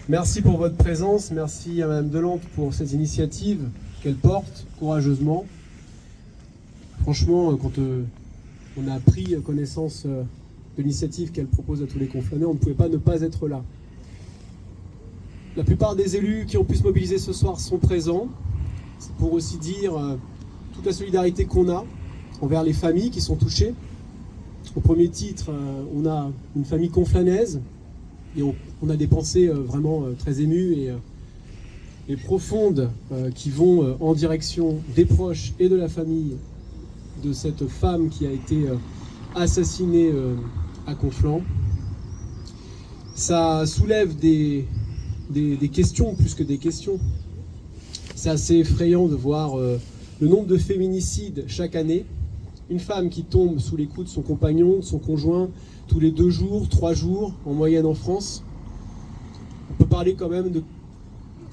Merci pour votre présence, merci à Madame Delante pour cette initiative qu'elle porte courageusement. Franchement, quand on a pris connaissance de l'initiative qu'elle propose à tous les conflânés, on ne pouvait pas ne pas être là. La plupart des élus qui ont pu se mobiliser ce soir sont présents. C'est pour aussi dire toute la solidarité qu'on a envers les familles qui sont touchées. Au premier titre, on a une famille conflanaise et on a des pensées vraiment très émues et profondes qui vont en direction des proches et de la famille de cette femme qui a été assassinée à Conflans. Ça soulève des questions plus que des questions. C'est assez effrayant de voir le nombre de féminicides chaque année. Une femme qui tombe sous les coups de son compagnon, de son conjoint, tous les 2 jours, 3 jours, en moyenne en France. On peut parler quand même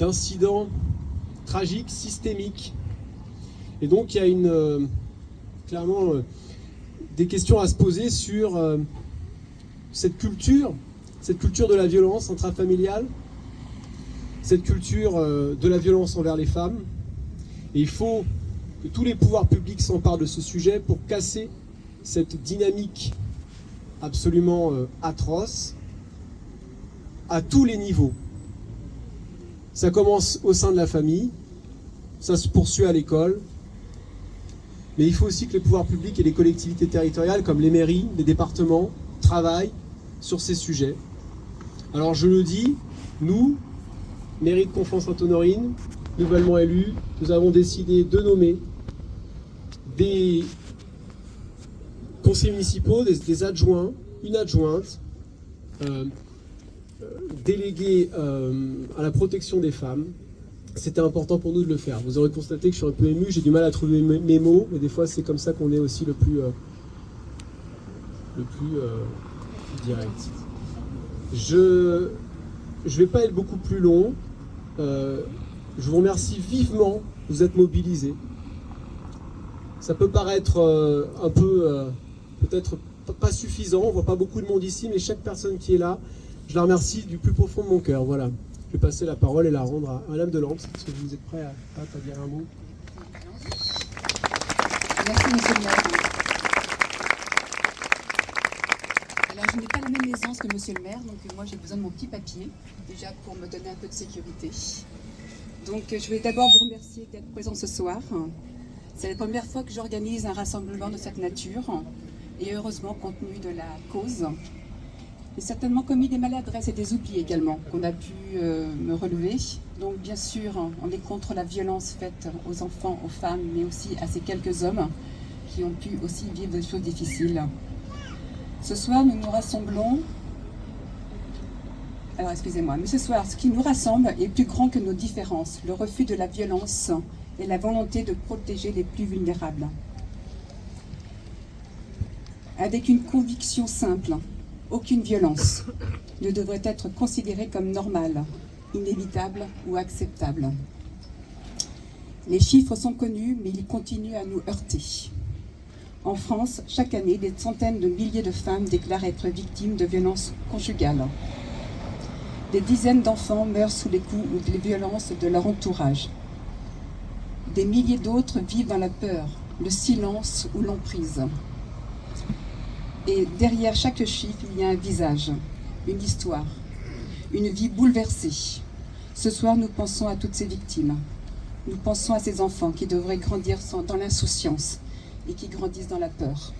d'incidents tragiques, systémiques. Et donc il y a clairement des questions à se poser sur cette culture de la violence intrafamiliale, cette culture de la violence envers les femmes. Et il faut que tous les pouvoirs publics s'emparent de ce sujet pour casser cette dynamique absolument atroce à tous les niveaux. Ça commence au sein de la famille, ça se poursuit à l'école, mais il faut aussi que les pouvoirs publics et les collectivités territoriales, comme les mairies, les départements, travaillent sur ces sujets. Alors je le dis, nous, mairie de Conflans-Sainte-Honorine, nouvellement élus, nous avons décidé de nommer des conseillers municipaux, des adjoints, une adjointe, déléguée à la protection des femmes. C'était important pour nous de le faire. Vous aurez constaté que je suis un peu ému, j'ai du mal à trouver mes mots, mais des fois c'est comme ça qu'on est aussi le plus direct. Je vais pas être beaucoup plus long. Je vous remercie vivement de vous être mobilisés. Ça peut paraître un peu, peut-être pas suffisant, on voit pas beaucoup de monde ici, mais chaque personne qui est là, je la remercie du plus profond de mon cœur. Voilà. Je vais passer la parole et la rendre à Madame Delante. Est-ce que vous êtes prêts à dire un mot? Merci, Monsieur le maire. Alors, je n'ai pas la même aisance que Monsieur le maire, donc moi j'ai besoin de mon petit papier, déjà pour me donner un peu de sécurité. Donc, je vais d'abord vous remercier d'être présent ce soir. C'est la première fois que j'organise un rassemblement de cette nature, et heureusement, compte tenu de la cause. J'ai certainement commis des maladresses et des oublis également qu'on a pu me relever. Donc bien sûr, on est contre la violence faite aux enfants, aux femmes, mais aussi à ces quelques hommes qui ont pu aussi vivre des choses difficiles. Ce soir, nous nous rassemblons... Alors excusez-moi, mais ce soir, ce qui nous rassemble est plus grand que nos différences, le refus de la violence et la volonté de protéger les plus vulnérables. Avec une conviction simple, aucune violence ne devrait être considérée comme normale, inévitable ou acceptable. Les chiffres sont connus, mais ils continuent à nous heurter. En France, chaque année, des centaines de milliers de femmes déclarent être victimes de violences conjugales. Des dizaines d'enfants meurent sous les coups ou les violences de leur entourage. Des milliers d'autres vivent dans la peur, le silence ou l'emprise. Et derrière chaque chiffre, il y a un visage, une histoire, une vie bouleversée. Ce soir, nous pensons à toutes ces victimes. Nous pensons à ces enfants qui devraient grandir dans l'insouciance et qui grandissent dans la peur.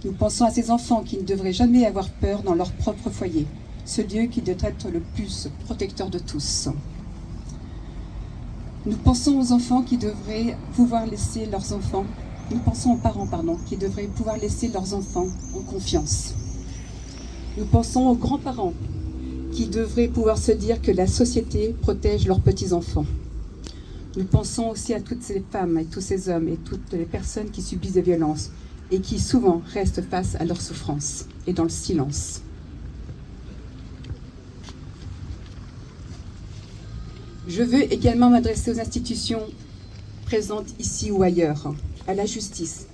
Nous pensons à ces enfants qui ne devraient jamais avoir peur dans leur propre foyer, ce Dieu qui doit être le plus protecteur de tous. Nous pensons aux enfants qui devraient pouvoir laisser leurs enfants. Nous pensons aux parents, qui devraient pouvoir laisser leurs enfants en confiance. Nous pensons aux grands-parents qui devraient pouvoir se dire que la société protège leurs petits-enfants. Nous pensons aussi à toutes ces femmes et tous ces hommes et toutes les personnes qui subissent des violences et qui souvent restent face à leur souffrance et dans le silence. Je veux également m'adresser aux institutions présentes ici ou ailleurs, à la justice,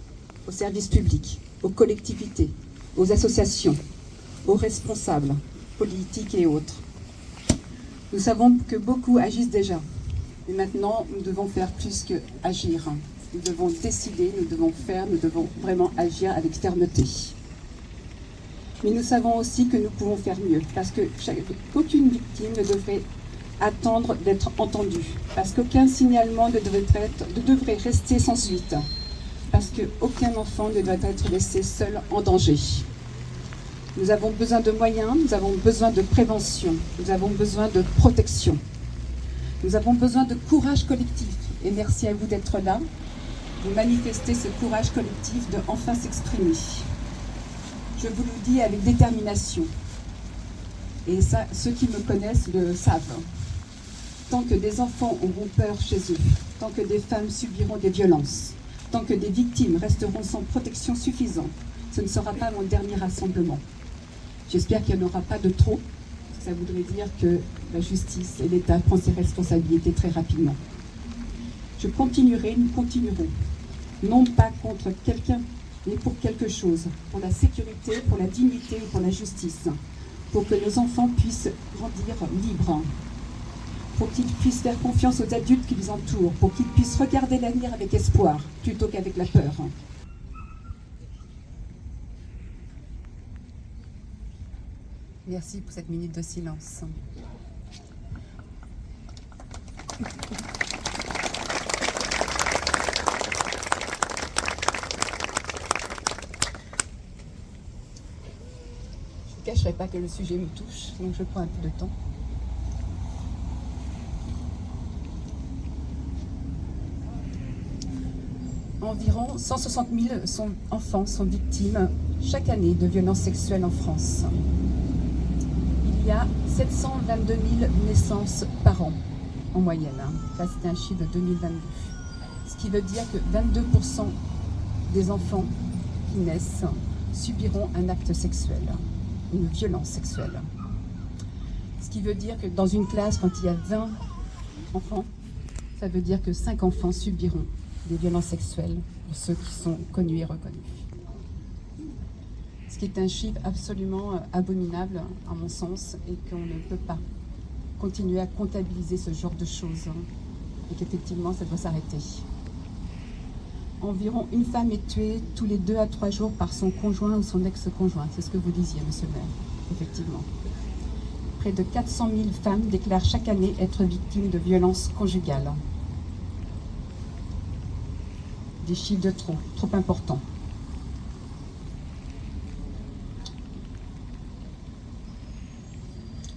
aux services publics, aux collectivités, aux associations, aux responsables politiques et autres. Nous savons que beaucoup agissent déjà. Et maintenant, nous devons faire plus que agir. Nous devons décider, nous devons faire, nous devons vraiment agir avec fermeté. Mais nous savons aussi que nous pouvons faire mieux, parce qu'aucune victime ne devrait attendre d'être entendue, parce qu'aucun signalement ne devrait rester sans suite, parce qu'aucun enfant ne doit être laissé seul en danger. Nous avons besoin de moyens, nous avons besoin de prévention, nous avons besoin de protection. Nous avons besoin de courage collectif, et merci à vous d'être là. Vous manifestez ce courage collectif de enfin s'exprimer. Je vous le dis avec détermination. Et ça, ceux qui me connaissent le savent. Tant que des enfants auront peur chez eux, tant que des femmes subiront des violences, tant que des victimes resteront sans protection suffisante, ce ne sera pas mon dernier rassemblement. J'espère qu'il n'y en aura pas de trop. Ça voudrait dire que la justice et l'État prennent ses responsabilités très rapidement. Je continuerai, nous continuerons. Non pas contre quelqu'un, mais pour quelque chose. Pour la sécurité, pour la dignité et pour la justice. Pour que nos enfants puissent grandir libres. Pour qu'ils puissent faire confiance aux adultes qui les entourent. Pour qu'ils puissent regarder l'avenir avec espoir, plutôt qu'avec la peur. Merci pour cette minute de silence. Je ne cacherai pas que le sujet me touche, donc je prends un peu de temps. Environ 160 000 enfants sont victimes chaque année de violences sexuelles en France. Il y a 722 000 naissances par an en moyenne. Ça, c'est un chiffre de 2022. Ce qui veut dire que 22% des enfants qui naissent subiront un acte sexuel, une violence sexuelle. Ce qui veut dire que dans une classe, quand il y a 20 enfants, ça veut dire que 5 enfants subiront des violences sexuelles pour ceux qui sont connus et reconnus. Ce qui est un chiffre absolument abominable, à mon sens, et qu'on ne peut pas continuer à comptabiliser ce genre de choses, et qu'effectivement, ça doit s'arrêter. Environ une femme est tuée tous les 2 à 3 jours par son conjoint ou son ex-conjoint. C'est ce que vous disiez, monsieur le maire, effectivement. Près de 400 000 femmes déclarent chaque année être victimes de violences conjugales. Des chiffres de trop importants.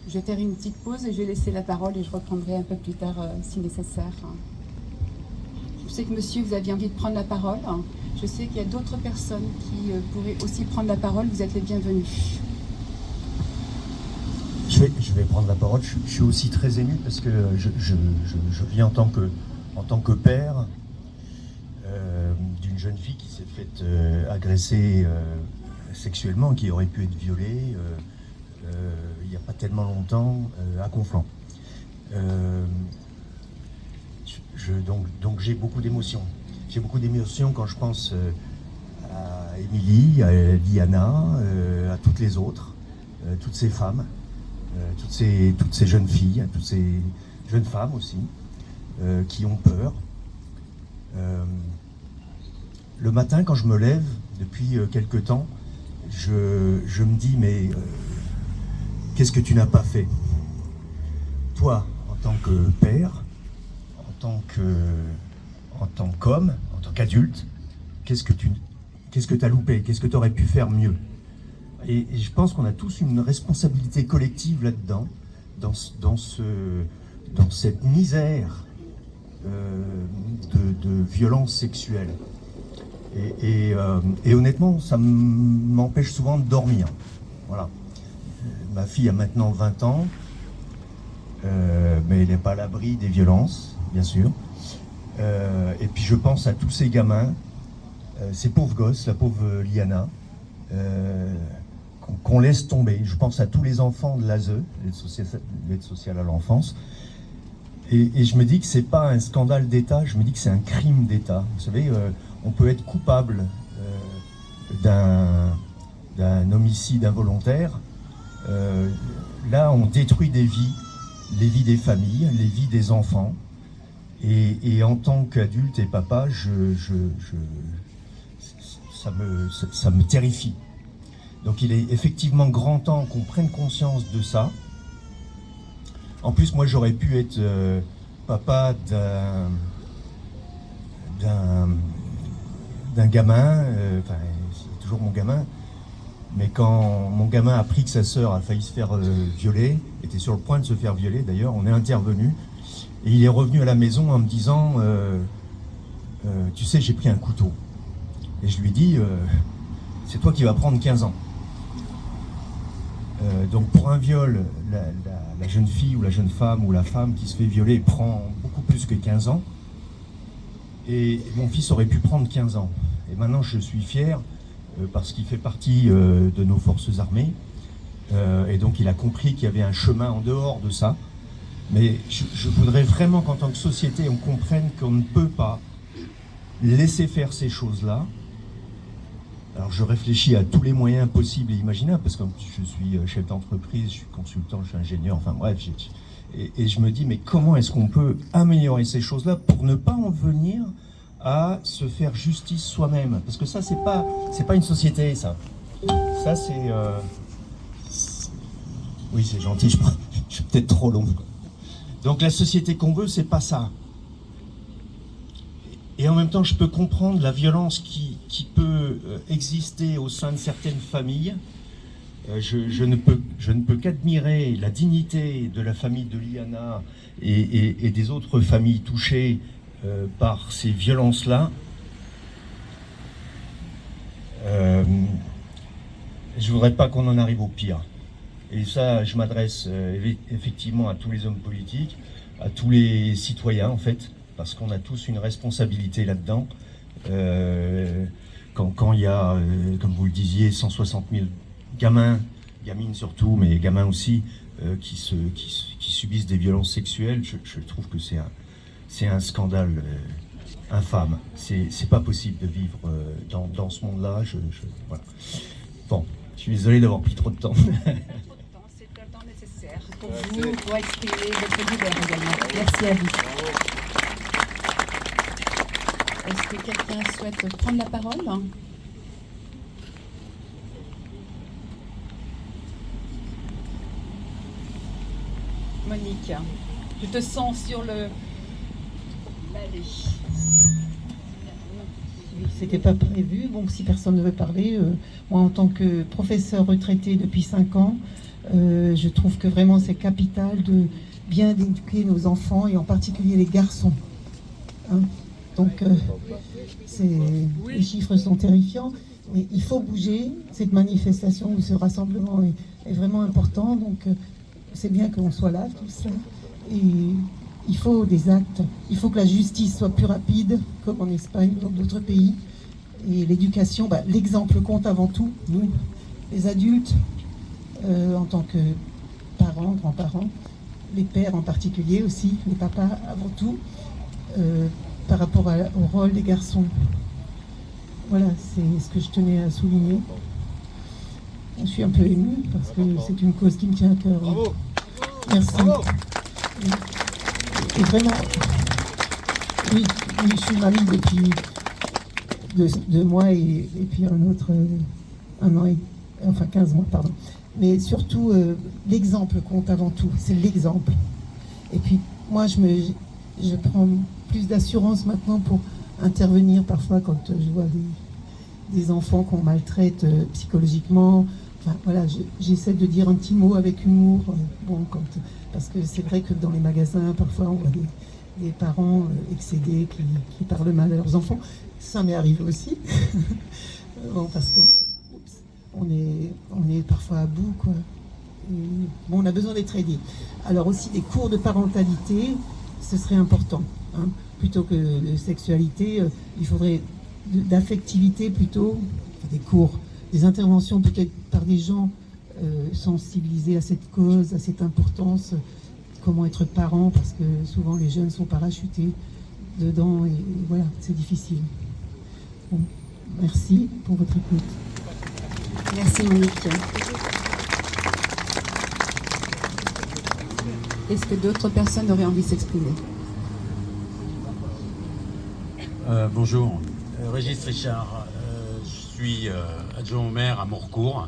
Je vais faire une petite pause et je vais laisser la parole et je reprendrai un peu plus tard si nécessaire. Je sais que monsieur, vous aviez envie de prendre la parole. Je sais qu'il y a d'autres personnes qui pourraient aussi prendre la parole. Vous êtes les bienvenus. Je vais prendre la parole. Je suis aussi très ému parce que je vis en tant que père d'une jeune fille qui s'est faite agresser sexuellement, qui aurait pu être violée il n'y a pas tellement longtemps à Conflans. Donc j'ai beaucoup d'émotions. J'ai beaucoup d'émotions quand je pense à Émilie, à Diana, à toutes les autres, toutes ces femmes, toutes ces jeunes filles, toutes ces jeunes femmes aussi, qui ont peur. Le matin, quand je me lève, depuis quelque temps, je me dis, mais qu'est-ce que tu n'as pas fait? Toi, en tant que père, en tant qu'homme, en tant qu'adulte, qu'est-ce que tu as loupé? Qu'est-ce que tu aurais pu faire mieux? Et je pense qu'on a tous une responsabilité collective là-dedans, dans cette misère de violence sexuelle. Et honnêtement, ça m'empêche souvent de dormir. Voilà. Ma fille a maintenant 20 ans, mais elle n'est pas à l'abri des violences, bien sûr. Et puis je pense à tous ces gamins, ces pauvres gosses, la pauvre Liana, qu'on laisse tomber. Je pense à tous les enfants de l'ASE, l'aide sociale à l'enfance. Et je me dis que c'est pas un scandale d'État, je me dis que c'est un crime d'État. Vous savez, on peut être coupable d'un homicide involontaire. Là, on détruit des vies les vies des familles, les vies des enfants. Et en tant qu'adulte et papa, ça me terrifie. Donc il est effectivement grand temps qu'on prenne conscience de ça. En plus, moi j'aurais pu être papa d'un gamin, enfin c'est toujours mon gamin, mais quand mon gamin a appris que sa sœur a failli se faire violer, était sur le point de se faire violer d'ailleurs, on est intervenu, et il est revenu à la maison en me disant tu sais, j'ai pris un couteau. Et je lui dis c'est toi qui vas prendre 15 ans. Donc pour un viol, la jeune fille ou la jeune femme ou la femme qui se fait violer prend beaucoup plus que 15 ans. Et mon fils aurait pu prendre 15 ans. Et maintenant je suis fier parce qu'il fait partie de nos forces armées. Et donc il a compris qu'il y avait un chemin en dehors de ça. Mais je voudrais vraiment qu'en tant que société, on comprenne qu'on ne peut pas laisser faire ces choses-là. Alors je réfléchis à tous les moyens possibles et imaginables, parce que je suis chef d'entreprise, je suis consultant, je suis ingénieur, enfin bref, et je me dis, mais comment est-ce qu'on peut améliorer ces choses-là pour ne pas en venir à se faire justice soi-même? Parce que ça, c'est pas une société, ça. Ça, c'est... Oui, c'est gentil, je suis peut-être trop long. Donc la société qu'on veut, c'est pas ça. Et en même temps, je peux comprendre la violence qui peut exister au sein de certaines familles. Je ne peux qu'admirer la dignité de la famille de Liana et des autres familles touchées par ces violences-là. Je ne voudrais pas qu'on en arrive au pire. Et ça, je m'adresse effectivement à tous les hommes politiques, à tous les citoyens en fait, parce qu'on a tous une responsabilité là-dedans. Quand il y a, comme vous le disiez, 160 000 gamins, gamines surtout, mais gamins aussi, qui subissent des violences sexuelles, je trouve que c'est un scandale infâme. C'est pas possible de vivre dans ce monde-là. Voilà. Bon, je suis désolé d'avoir pris trop de temps. C'est un temps nécessaire pour vous, pour exprimer votre leader également. Merci à vous. Est-ce que quelqu'un souhaite prendre la parole? Monique, je te sens sur l'allée. C'était pas prévu. Bon, si personne ne veut parler, moi en tant que professeur retraité depuis 5 ans, je trouve que vraiment c'est capital de bien éduquer nos enfants et en particulier les garçons. Hein? Donc les chiffres sont terrifiants, mais il faut bouger. Cette manifestation ou ce rassemblement est vraiment important. Donc c'est bien qu'on soit là, tout ça. Et il faut des actes. Il faut que la justice soit plus rapide, comme en Espagne ou dans d'autres pays. Et l'éducation, l'exemple compte avant tout. Nous, les adultes, en tant que parents, grands-parents, les pères en particulier aussi, les papas avant tout, par rapport au rôle des garçons. Voilà, c'est ce que je tenais à souligner. Je suis un peu émue parce que c'est une cause qui me tient à cœur. Bravo. Merci. Bravo. Et vraiment, oui, je suis mamie depuis 2 mois et puis un autre, 1 an, enfin 15 mois, pardon. Mais surtout, l'exemple compte avant tout, c'est l'exemple. Et puis, moi, je prends plus d'assurance maintenant pour intervenir parfois quand je vois des enfants qu'on maltraite psychologiquement. Enfin, voilà, j'essaie de dire un petit mot avec humour, parce que c'est vrai que dans les magasins, parfois, on voit des parents excédés qui parlent mal à leurs enfants. Ça m'est arrivé aussi, parce qu'on est parfois à bout, quoi. Et, on a besoin d'être aidés. Alors aussi, des cours de parentalité, ce serait important. Hein. Plutôt que de sexualité, il faudrait d'affectivité plutôt, des cours, des interventions peut-être par des gens sensibilisés à cette cause, à cette importance, comment être parent, parce que souvent les jeunes sont parachutés dedans et voilà, c'est difficile. Bon, merci pour votre écoute. Merci Monique. Est-ce que d'autres personnes auraient envie de s'exprimer? Bonjour, Régis Richard, je suis adjoint au maire à Morcourt,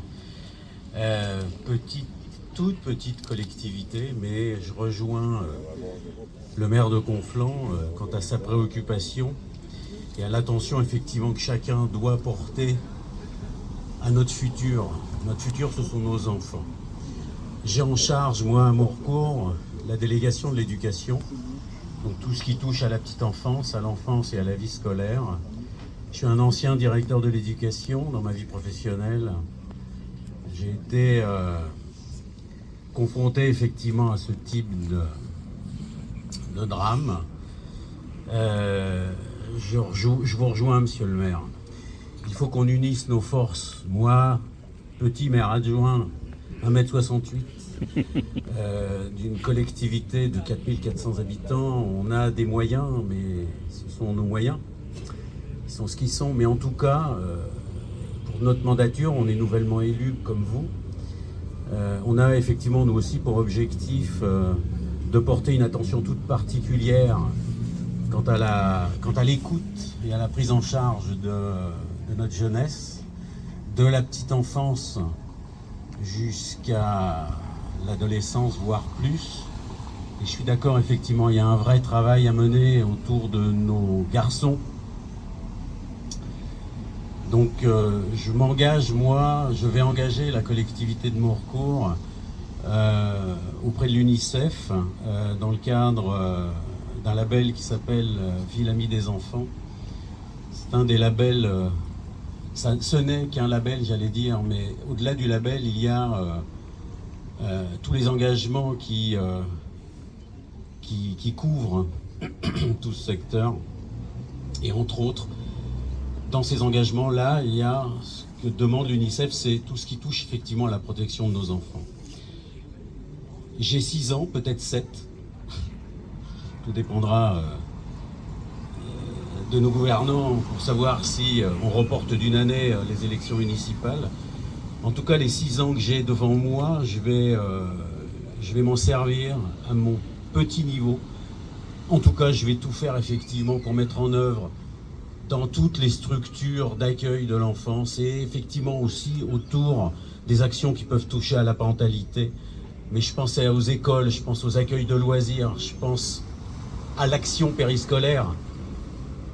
toute petite collectivité, mais je rejoins le maire de Conflans quant à sa préoccupation et à l'attention effectivement que chacun doit porter à notre futur. Notre futur, ce sont nos enfants. J'ai en charge, moi, à Morcourt, la délégation de l'éducation, donc tout ce qui touche à la petite enfance, à l'enfance et à la vie scolaire. Je suis un ancien directeur de l'éducation dans ma vie professionnelle. J'ai été confronté effectivement à ce type de drame. Je vous rejoins, monsieur le maire. Il faut qu'on unisse nos forces. Moi, petit maire adjoint, 1m68, d'une collectivité de 4400 habitants, on a des moyens, mais ce sont nos moyens. Ils sont ce qu'ils sont. Mais en tout cas, pour notre mandature, on est nouvellement élus comme vous. On a effectivement, nous aussi, pour objectif de porter une attention toute particulière quant à l'écoute et à la prise en charge de notre jeunesse, de la petite enfance jusqu'à l'adolescence, voire plus. Et je suis d'accord, effectivement, il y a un vrai travail à mener autour de nos garçons. Donc je m'engage, moi, je vais engager la collectivité de Morcourt auprès de l'UNICEF dans le cadre d'un label qui s'appelle Ville Amie des Enfants. C'est un des labels, ce n'est qu'un label, j'allais dire, mais au-delà du label, il y a tous les engagements qui couvrent tout ce secteur. Et entre autres, dans ces engagements-là, il y a ce que demande l'UNICEF, c'est tout ce qui touche effectivement à la protection de nos enfants. J'ai 6 ans, peut-être 7. Tout dépendra de nos gouvernants pour savoir si on reporte d'une année les élections municipales. En tout cas, les 6 ans que j'ai devant moi, je vais m'en servir à mon petit niveau. En tout cas, je vais tout faire effectivement pour mettre en œuvre dans toutes les structures d'accueil de l'enfance et effectivement aussi autour des actions qui peuvent toucher à la parentalité. Mais je pense aux écoles, je pense aux accueils de loisirs, je pense à l'action périscolaire.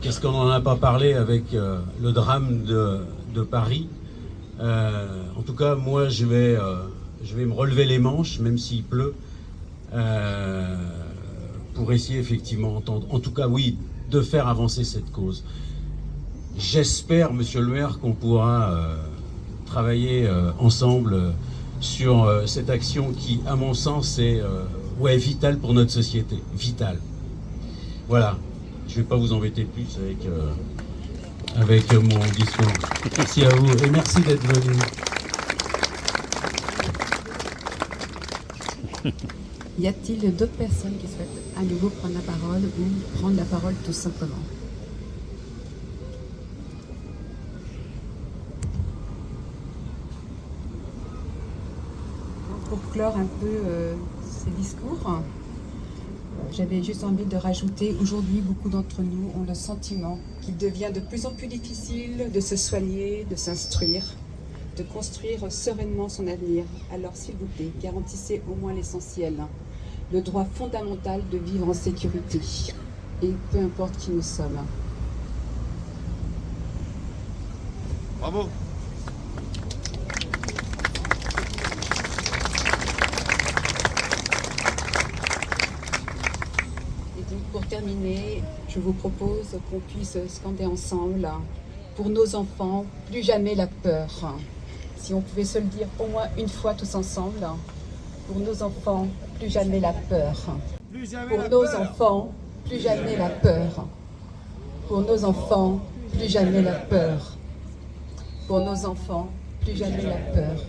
Qu'est-ce qu'on n'en a pas parlé avec le drame de Paris. En tout cas, moi, je vais me relever les manches, même s'il pleut, pour essayer effectivement, en tout cas, oui, de faire avancer cette cause. J'espère, monsieur le maire, qu'on pourra travailler ensemble sur cette action qui, à mon sens, est vitale pour notre société. Vitale. Voilà. Je ne vais pas vous embêter plus avec mon discours. Merci à vous et merci d'être venu. Y a-t-il d'autres personnes qui souhaitent à nouveau prendre la parole ou prendre la parole tout simplement? Pour clore un peu ces discours, j'avais juste envie de rajouter, aujourd'hui, beaucoup d'entre nous ont le sentiment qu'il devient de plus en plus difficile de se soigner, de s'instruire, de construire sereinement son avenir. Alors, s'il vous plaît, garantissez au moins l'essentiel, le droit fondamental de vivre en sécurité, et peu importe qui nous sommes. Bravo. Pour terminer, je vous propose qu'on puisse scander ensemble, pour nos enfants, plus jamais la peur. Si on pouvait se le dire au moins une fois tous ensemble, pour nos enfants, plus jamais la peur. Pour nos enfants, plus jamais la peur. Pour nos enfants, plus jamais la peur. Pour nos enfants, plus jamais la peur.